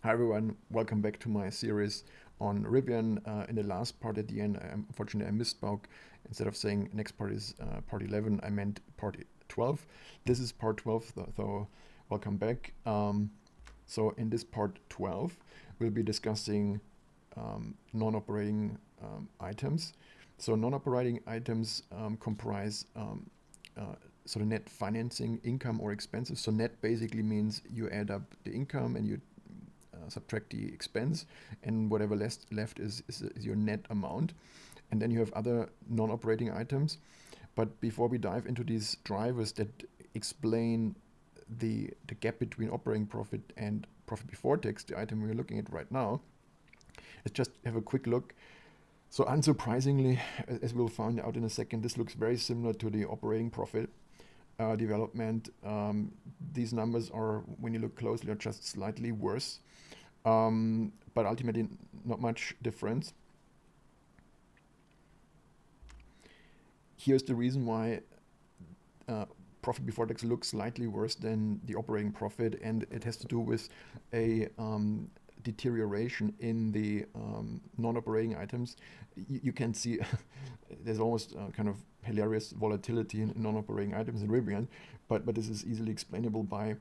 Hi everyone, welcome back to my series on Rivian. In the last part at the end, unfortunately I misspoke. Instead of saying next part is part 11, I meant part 12. This is part 12, so welcome back. So in this part 12, we'll be discussing non-operating items. So non-operating items comprise sort of net financing income or expenses. So net basically means you add up the income and you subtract the expense, and whatever left is your net amount. And then you have other non-operating items. But before we dive into these drivers that explain the gap between operating profit and profit before tax, the item we're looking at right now, let's just have a quick look. So unsurprisingly, as we'll find out in a second, this looks very similar to the operating profit development. These numbers are, when you look closely, are just slightly worse. But ultimately not much difference. Here's the reason why profit before tax looks slightly worse than the operating profit, and it has to do with a deterioration in the non-operating items. You can see there's almost kind of hilarious volatility in non-operating items in Rivian, but this is easily explainable by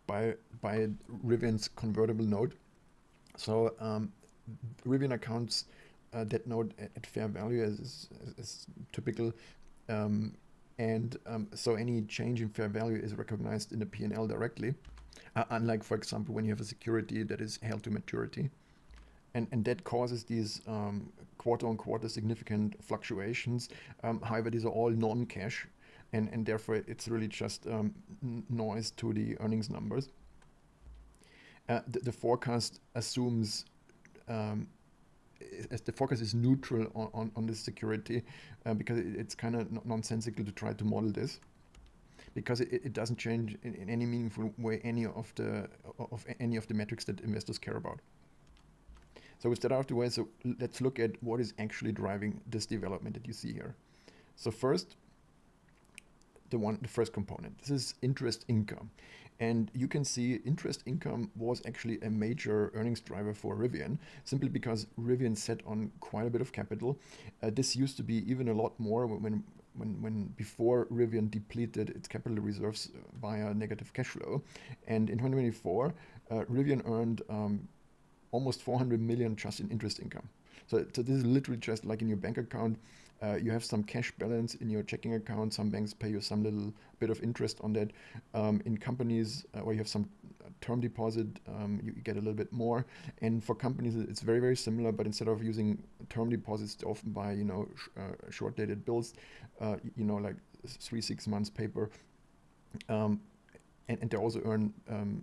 Rivian's convertible note. So Rivian accounts that note at fair value as typical, so any change in fair value is recognized in the P&L directly, unlike, for example, when you have a security that is held to maturity. And that causes these quarter-on-quarter significant fluctuations. However, these are all non-cash, and therefore it's really just noise to the earnings numbers. The forecast assumes, as the forecast is neutral on this security, because it's kind of nonsensical to try to model this, because it doesn't change in any meaningful way any of the metrics that investors care about. So with that out of the way, so let's look at what is actually driving this development that you see here. So first, the first component. This is interest income. And you can see interest income was actually a major earnings driver for Rivian, simply because Rivian sat on quite a bit of capital. This used to be even a lot more when before Rivian depleted its capital reserves via negative cash flow. And in 2024, Rivian earned almost 400 million just in interest income. So this is literally just like in your bank account. You have some cash balance in your checking account. Some banks pay you some little bit of interest on that. In companies where you have some term deposit, you get a little bit more. And for companies, it's very, very similar. But instead of using term deposits, they often buy, short-dated bills, like 3-6 months paper. And they also earn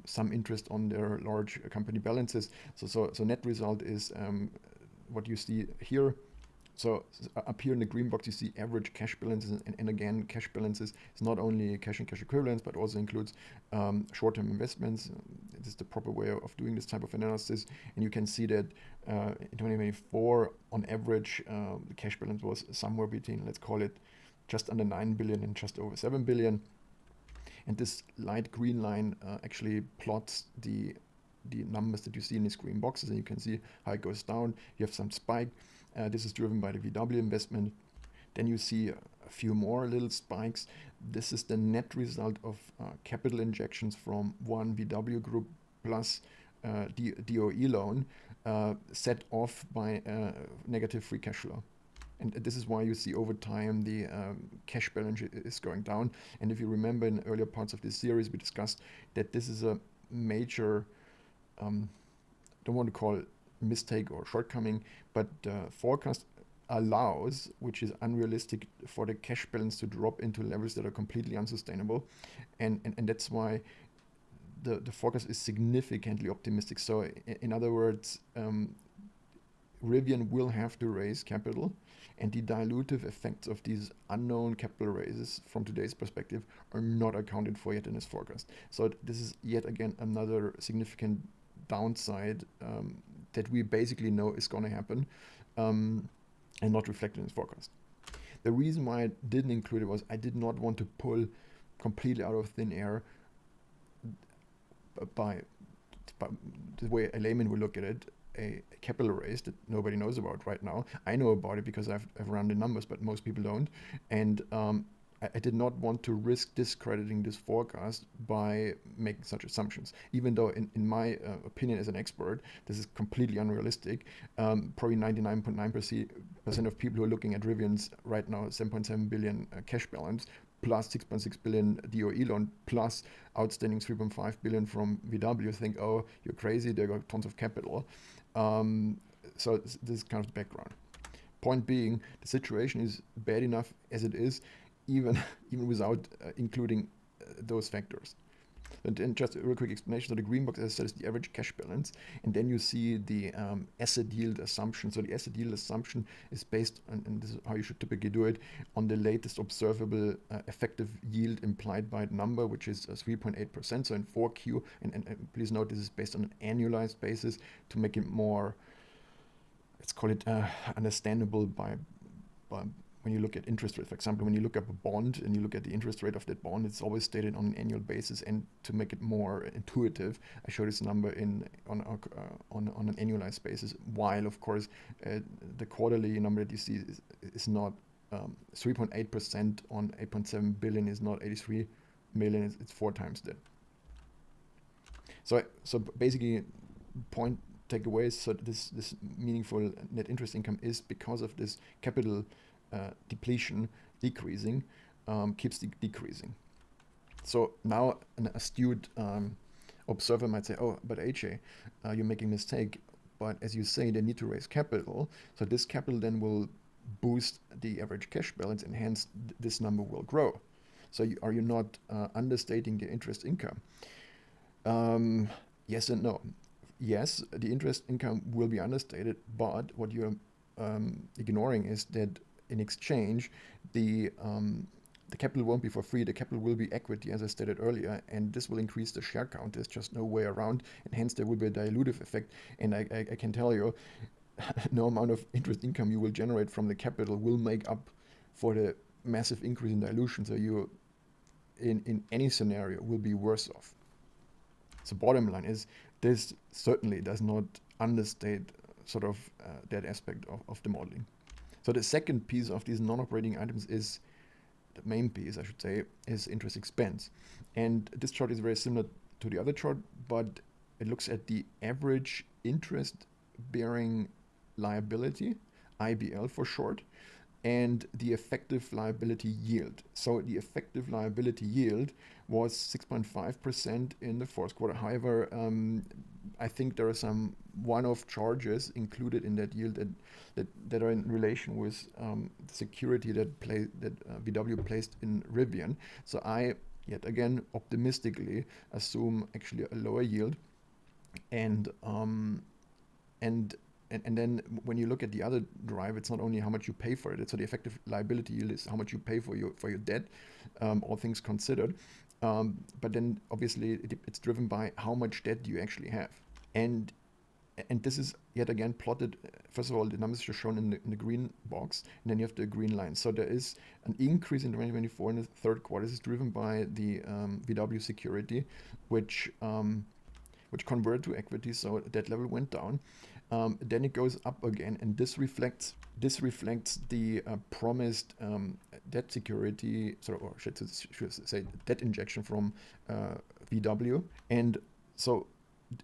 some interest on their large company balances. So net result is what you see here. So up here in the green box, you see average cash balances, and again, cash balances is not only cash and cash equivalents, but also includes short-term investments. This is the proper way of doing this type of analysis, and you can see that in 2024, on average, the cash balance was somewhere between, let's call it, just under 9 billion and just over 7 billion. And this light green line actually plots the numbers that you see in these green boxes, and you can see how it goes down. You have some spike. This is driven by the VW investment. Then you see a few more little spikes. This is the net result of capital injections from one VW group plus DOE loan set off by negative free cash flow. And this is why you see over time the cash balance is going down. And if you remember in earlier parts of this series, we discussed that this is a major, don't want to call it mistake or shortcoming, but forecast allows, which is unrealistic, for the cash balance to drop into levels that are completely unsustainable. And that's why the forecast is significantly optimistic. So in other words, Rivian will have to raise capital, and the dilutive effects of these unknown capital raises from today's perspective are not accounted for yet in this forecast. So this is yet again another significant downside that we basically know is going to happen and not reflected in this forecast. The reason why I didn't include it was I did not want to pull completely out of thin air by but the way a layman will look at it, a capital raise that nobody knows about right now. I know about it because I've run the numbers, but most people don't. And I did not want to risk discrediting this forecast by making such assumptions. Even though, in my opinion as an expert, this is completely unrealistic. Probably 99.9% of people who are looking at Rivian's right now 7.7 billion cash balance plus 6.6 billion DOE loan plus outstanding 3.5 billion from VW think, oh, you're crazy, they got tons of capital. So this is kind of the background. Point being, the situation is bad enough as it is, even without including those factors. And then just a real quick explanation. So the green box, as I said, is the average cash balance. And then you see the asset yield assumption. So the asset yield assumption is based on, and this is how you should typically do it, on the latest observable effective yield implied by the number, which is 3.8%. So in 4Q, and please note this is based on an annualized basis to make it more, let's call it understandable by when you look at interest rate. For example, when you look up a bond and you look at the interest rate of that bond, it's always stated on an annual basis. And to make it more intuitive, I show this number on an annualized basis. While of course the quarterly number that you see is not 3.8% on 8.7 billion is not 83 million. It's 4 times that. So basically, point takeaways. So this meaningful net interest income is because of this capital depletion decreasing, keeps decreasing. So now an astute observer might say, oh, but AJ, you're making a mistake. But as you say, they need to raise capital. So this capital then will boost the average cash balance, and hence this number will grow. So are you not understating the interest income? Yes and no. Yes, the interest income will be understated, but what you're ignoring is that in exchange, the capital won't be for free. The capital will be equity, as I stated earlier, and this will increase the share count. There's just no way around, and hence there will be a dilutive effect. And I can tell you, no amount of interest income you will generate from the capital will make up for the massive increase in dilution. So you, in any scenario, will be worse off. So bottom line is, this certainly does not understate sort of that aspect of the modeling. So the second piece of these non-operating items is, the main piece I should say, is interest expense. And this chart is very similar to the other chart, but it looks at the average interest bearing liability, IBL for short, and the effective liability yield. So the effective liability yield was 6.5% in the fourth quarter. However, I think there are some one-off charges included in that yield that are in relation with the security that VW placed in Rivian. So I, yet again, optimistically assume actually a lower yield, and then when you look at the other drive, it's not only how much you pay for it. So the effective liability yield is how much you pay for your debt, all things considered. But then obviously it's driven by how much debt you actually have. And this is yet again plotted. First of all, the numbers are shown in the green box, and then you have the green line. So there is an increase in 2024 in the third quarter. This is driven by the VW security, which converted to equity. So that level went down. Then it goes up again, and this reflects the promised debt security, or should say debt injection from VW. And so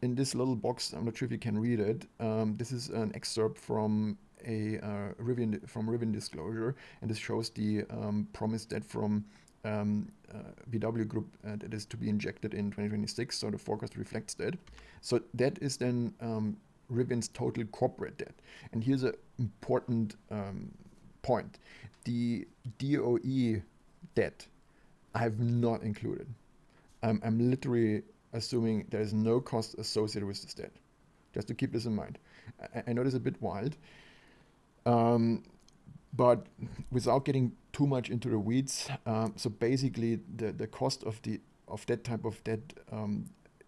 in this little box, I'm not sure if you can read it. This is an excerpt from a Rivian disclosure, and this shows the promised debt from VW Group that is to be injected in 2026. So the forecast reflects that. So that is then Rivian's total corporate debt. And here's an important point. The DOE debt I have not included. I'm literally assuming there is no cost associated with this debt. Just to keep this in mind. I know this is a bit wild, but without getting too much into the weeds, so basically the cost of that type of debt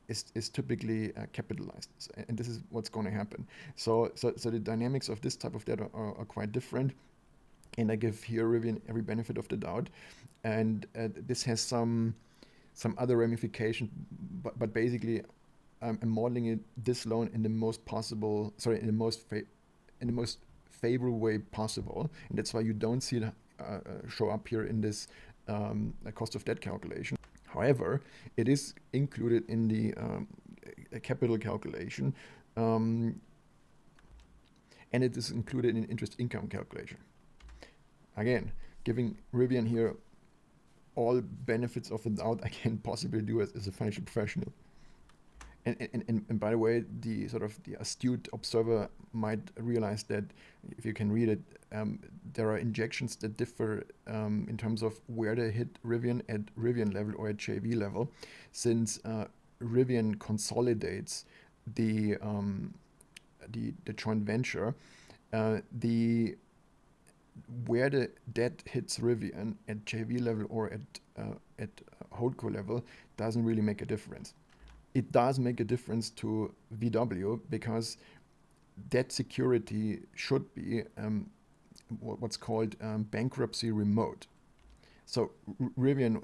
is typically capitalized, and this is what's going to happen. So the dynamics of this type of debt are quite different, and I give here Rivian every benefit of the doubt, and this has some other ramification, but basically I'm modeling it this loan in the most possible, sorry, in the most favorable way possible, and that's why you don't see it show up here in this cost of debt calculation. However, it is included in the capital calculation, and it is included in interest income calculation. Again, giving Rivian here all benefits of the doubt I can possibly do as a financial professional. And by the way, the sort of the astute observer might realize that if you can read it, there are injections that differ in terms of where they hit Rivian at Rivian level or at JV level, since Rivian consolidates the joint venture. Where the debt hits Rivian at JV level or at holdco level doesn't really make a difference. It does make a difference to VW because debt security should be what's called bankruptcy remote. So Rivian,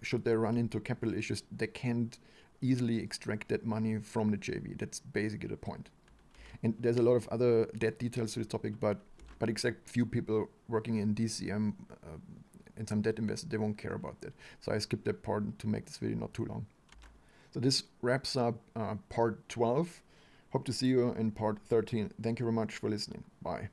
should they run into capital issues, they can't easily extract that money from the JV. That's basically the point. And there's a lot of other debt details to this topic, but except few people working in DCM and some debt investors, they won't care about that. So I skipped that part to make this video not too long. So this wraps up part 12. Hope to see you in part 13. Thank you very much for listening. Bye.